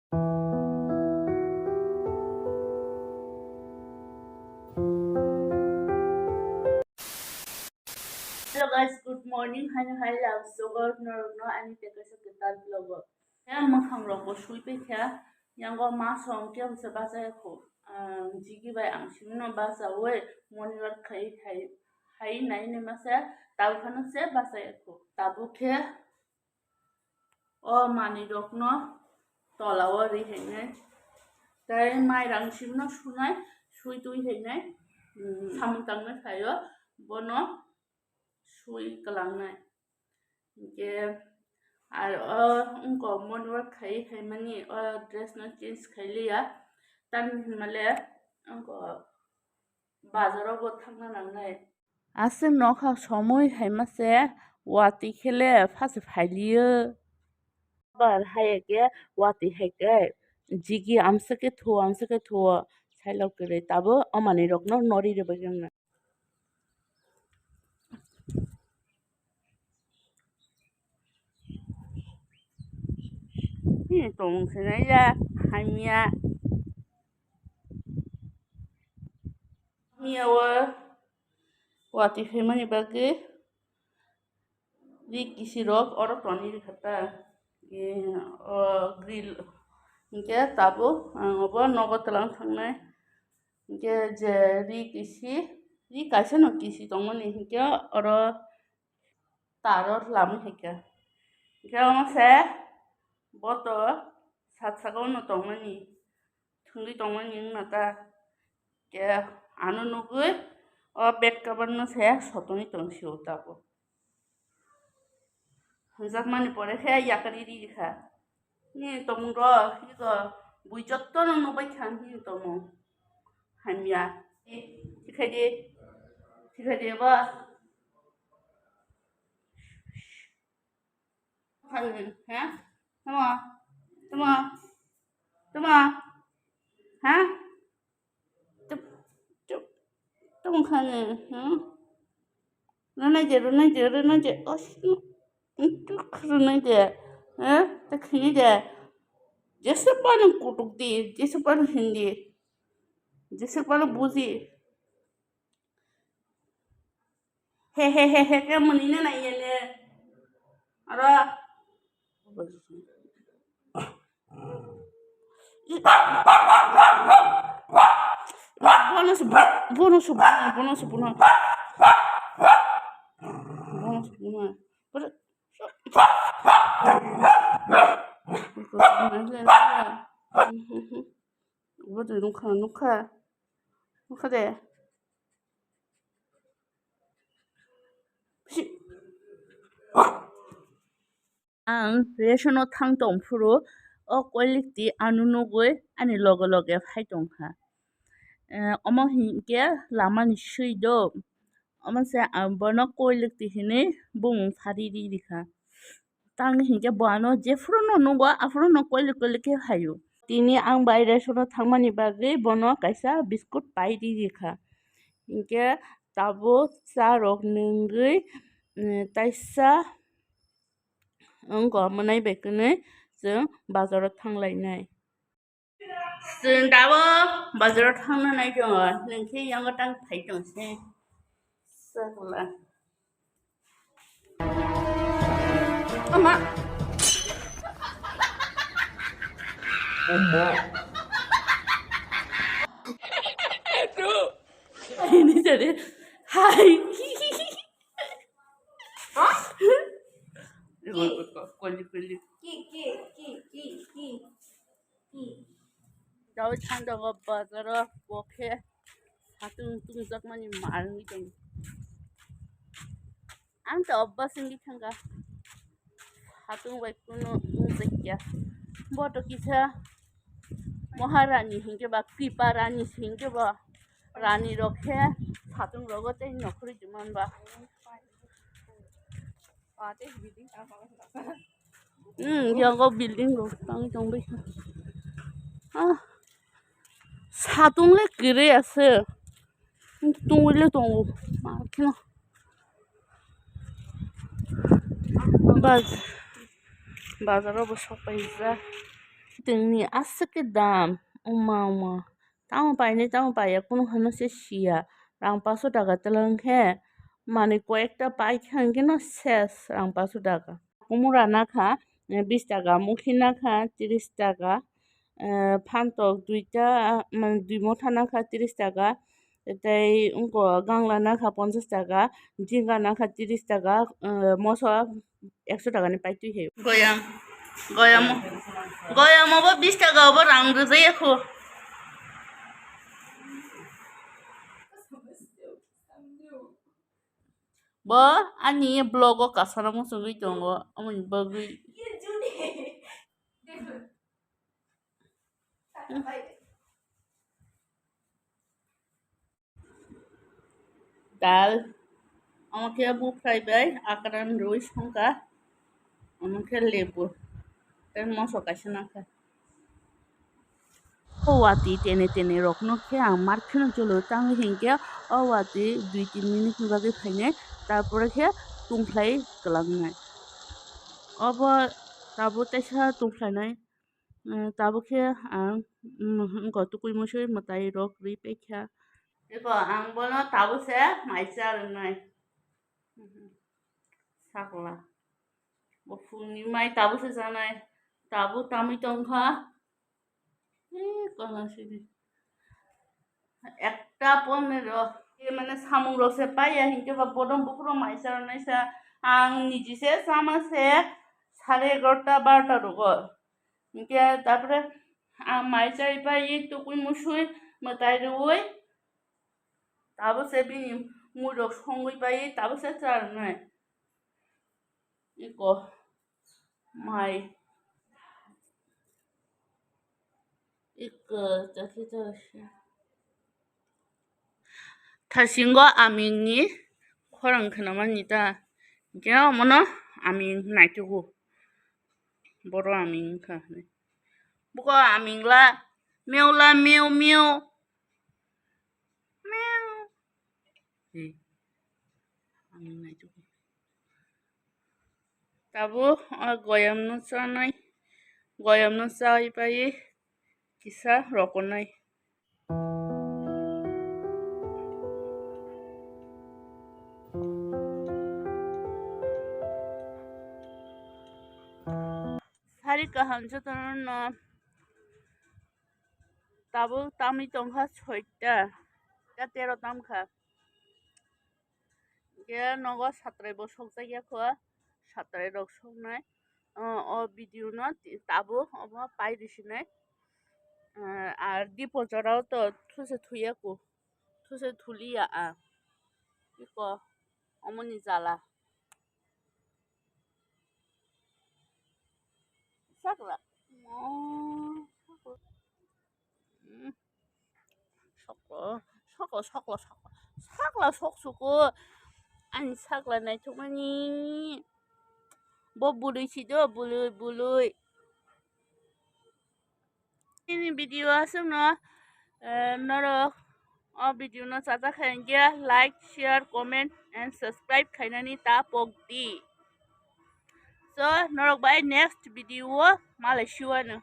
Hello guys, good morning. Hi lang. So no ani te ka sa kital vlog. Ya makhang ro ko shui pe kya yang go ma song kya sa ba sa ko. Ji gi bai ang sim no ba sa we mon yor khai nai ne ma sa taw khana se ba sa ko. Tabu khe o mani rok no tolawa ri he ne. Tai mai rang sim no sunai shui tui he ne. Samung tang na thayo bono shui kalangnai ke আর উনকো মনওয়ার খাই খাইমানি dress না change খাইলিয়া তান হিমালে উনকো বাজারও থাকনা নাংনাই আছে নখা সময় হাইমাসে ওয়াতি খেলে ফাসে ফাইলিও বার হাইকে ওয়াতি হাইকে জিগি আমসকে থো সাইলাও করে তাবো অমানি রকনো নরি রে বজংনা tổng thế này ra hai mía và thì phải mấy bác cái đi kisi rock ở trong này khata grill cái tabo ở nó có talang thằng này cái giờ đi cái nó kisi tổng này cái ở taro làm cái ông sẽ botol satsago no tongmani thungli tongmani nata ke anu nugui o bed cover no se sotoni tongsio tapo zakmani pore khe yakari ri kha ni tomro hi go buijotto no bai khan hi tomo hamya thikhade ba han ha Tama, hả? Tama khăn hả? Nó nói gì, ôi, nó nói gì, hả? Ta khi gì, jesa pa ng kutuk di, jesa pa ng hindi, jesa pa ng buzi, he, kaya manina na yan ara. Bonus. Nukha deh. Ang reasono thang tong phuru o quality anu nogoi ani loge phai tongkha omo hinke lamani shui do omo se bono quality hine bung phari ri dikha tang hinke boano je frono nogo afrono quality ke hayo tini ang baire sono thangmani bagi bono kaisa biscuit pai ri dikha hinke tabo sa rok nungui taisa अंको मनाई bakanae जों बाजाराव थांलायनाय जों दाबो बाजाराव थांनानै दङ नोंखि यावो तां फाइदोंसै जागला अमा ini jadi hai Kuli. Daw chandaga bazara bokhe hatung zakmani marngi dong. Ang ta obba singi thanga hatung bai kuno zakya. Boto kisa Maharani hinge ba Kripa Rani hinge ba Rani rokhe hatung rogote nokuri juman ba. Yang có building rồi tăng trong bây giờ 사동 래 그래야스 동을래 동우 막히나 바자로 뭐 쇼파이자 Ni asake দাম উমা উমা তাও পাইনি তাও পাই কোনো খানো সে শিয়া রাং 500 টাকা তেলাং খে মানে কয়েকটা পাইখান কেন শেষ রাং 500 টাকা কুমুরা না খা 20 টাকা মুখি না খা 30 টাকা ফান্তক দুইটা মানে 2 মুঠা না খা 30 টাকা এটাই গাংলা না খা 50 টাকা জিঙ্গা না খা 30 টাকা মশলা 100 টাকা নি পাইতুই হে গয়াম গয়াম গয়ামাবো 20 টাকাবো রাং রোজাইয়াখো bo ani blogo kasara mo sugui tongo amoni bagui ডাল আমাকে আবু ফ্রাই বাই আকারান রুই সংকা আমাকে লেবু তার মশো কাছে না খায় ওয়াতি টেনে টেনে রকনো খেয়ে আমার খেয়ে চলো তাহলে হিংকে ওয়াতি 2-3 মিনিট বাকি খাইনে তারপরে খেয়ে তুমফ্লাই গলাংনায় अब তাবো তেসা তুমফ্লাইনায় তাবো খেয়ে গত কুই মশাই মতাই রক রি পেখা দেখো আং বলো তাবো সে মাইসা নাই সাকলা ফুলনি মাই তাবো সে জানাই তাবো তামি টংখা কনাসিনি একটা 15 মানে সামুং রসে পাইয়া হিংকে বা বদম বুকুরো মাইসা নাইসা আং নিজিসে সামাসে 11:30-12টা রোগ হিংকে তারপরে আং মাইসাই পাই টুকুই মুসুই মতাই রুই তাবো সে বিনি মুরক সঙ্গই পাই তাবো সে চার নাই ইকো মাই ইকো তাকে তো थासिंगो आमिंनि खरं खोनामानि दा गेव मनो आमिं नाइटुगु बर' आमिं खा बुको आमिंला मेवला मेव मेव मेव आमिं नाइटुगु ताबो गयामनो चानाय गयामनो चाइबाय किसा रकनाय सारी कहानसे तो न ताबो तामी तंखा 6टा 13 दाम खा गे नगो 17 बसक जायगा खा 17 रक संनाय ভিডিও ন তাবো अब পাই দিছিনাই আর ডিপোজারাও তো থুসে থুইয়াকো থুসে থুলিয়া ইকো অমনি জ্বালা সাকলা সকল সকল সকল sakla soksuko ani sakla nai thokmani bo bului sido bului bului ini video asung no norok video no chacha khaingia like share comment and subscribe khainani ta pokdi so norok bai next video malai shiwano